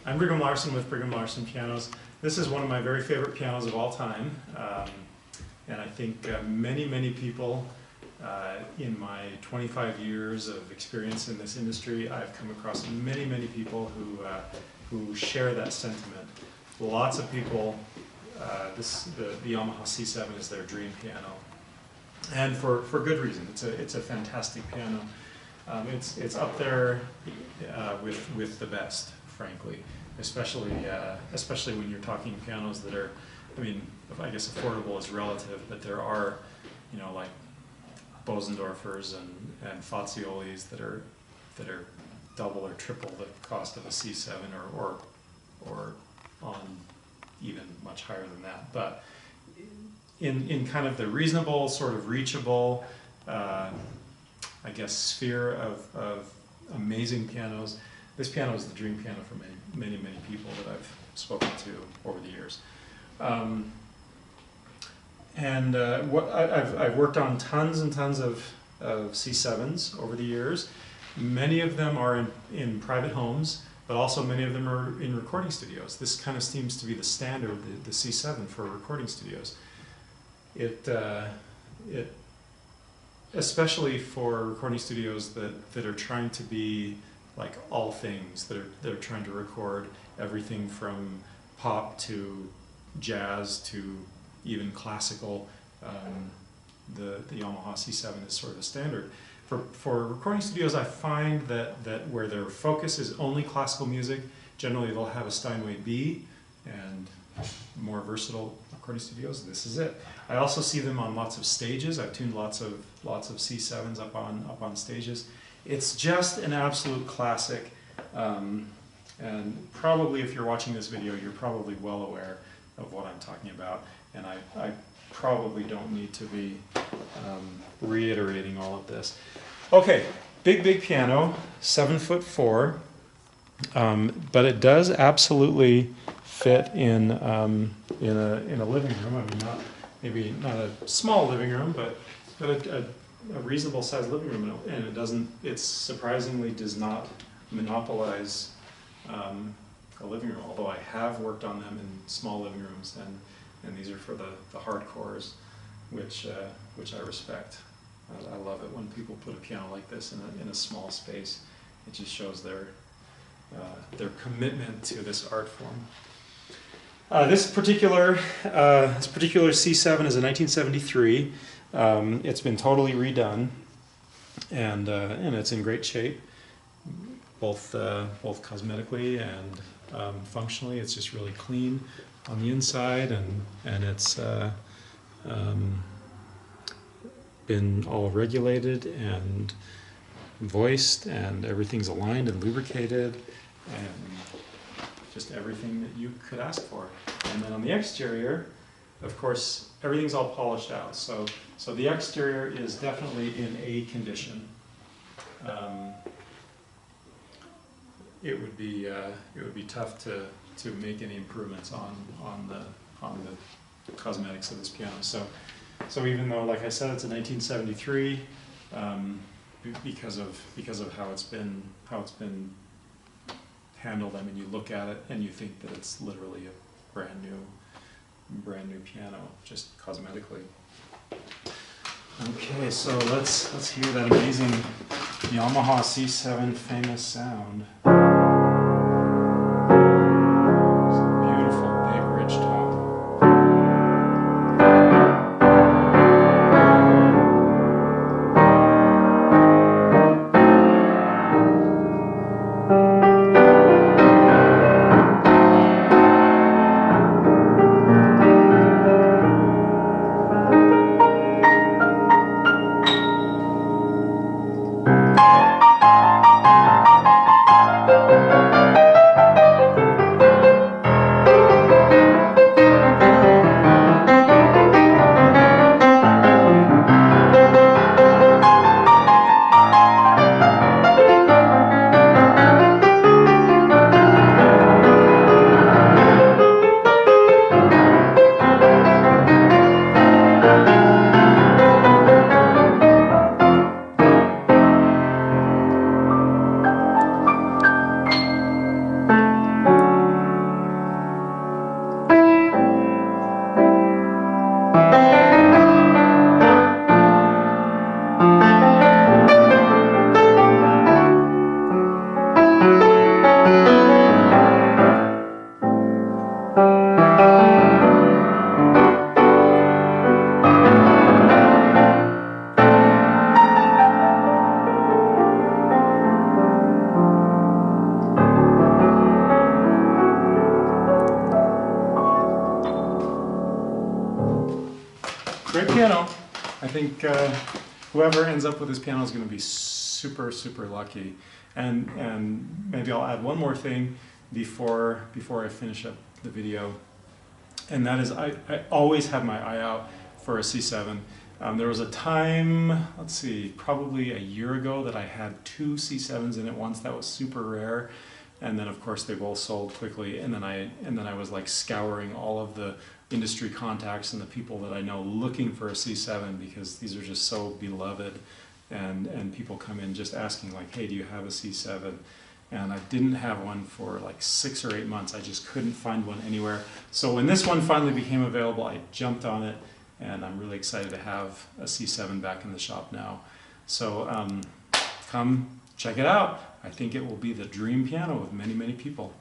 I'm Brigham Larson with Brigham Larson Pianos. This is one of my very favorite pianos of all time, and I think many people in my 25 years of experience in this industry, I've come across many people who share that sentiment. Lots of people, the Yamaha C7 is their dream piano, and for good reason. It's a fantastic piano. It's up there with the best, frankly, especially when you're talking pianos that are, I mean, I guess affordable is relative, but there are, you know, like Bosendorfers and Faziolis that are double or triple the cost of a C7 or on even much higher than that. But in kind of the reasonable, sort of reachable, I guess, sphere of amazing pianos, this piano is the dream piano for many people that I've spoken to over the years. I've worked on tons and tons of C7s over the years. Many of them are in private homes, but also many of them are in recording studios. This kind of seems to be the standard, the C7 for recording studios. Especially for recording studios that are trying to be like all things, that are trying to record everything from pop to jazz to even classical. The Yamaha C7 is sort of a standard. For recording studios, I find that where their focus is only classical music, generally they'll have a Steinway B, and more versatile recording studios, this is it. I also see them on lots of stages. I've tuned lots of C7s up on stages. It's just an absolute classic, and probably if you're watching this video, you're probably well aware of what I'm talking about, and I probably don't need to be reiterating all of this. Okay, big piano, 7'4", but it does absolutely fit in a living room. I mean, maybe not a small living room, but a reasonable sized living room, and it surprisingly does not monopolize a living room, although I have worked on them in small living rooms, and these are for the hardcores, which I respect. I love it when people put a piano like this in a small space. It just shows their commitment to this art form. This particular C7 is a 1973. It's been totally redone, and it's in great shape, both cosmetically and functionally. It's just really clean on the inside, and it's been all regulated and voiced, and everything's aligned and lubricated, and just everything that you could ask for. And then on the exterior, of course, everything's all polished out. So the exterior is definitely in A condition. It would be tough to make any improvements on the cosmetics of this piano. So even though, like I said, it's a 1973, because of how it's been handled, I mean, you look at it and you think that it's literally a brand new piano, just cosmetically. Okay, so let's hear that amazing Yamaha C7 famous sound. Beautiful, big, rich tone. piano. I think whoever ends up with this piano is going to be super, super lucky. And maybe I'll add one more thing before I finish up the video. And that is, I always have my eye out for a C7. There was a time, let's see, probably a year ago that I had 2 C7s in it once. That was super rare. And then of course they both sold quickly. And then I was like scouring all of the industry contacts and the people that I know looking for a C7, because these are just so beloved. And people come in just asking like, hey, do you have a C7? And I didn't have one for like 6 or 8 months. I just couldn't find one anywhere. So when this one finally became available, I jumped on it, and I'm really excited to have a C7 back in the shop now. So come check it out. I think it will be the dream piano of many, many people.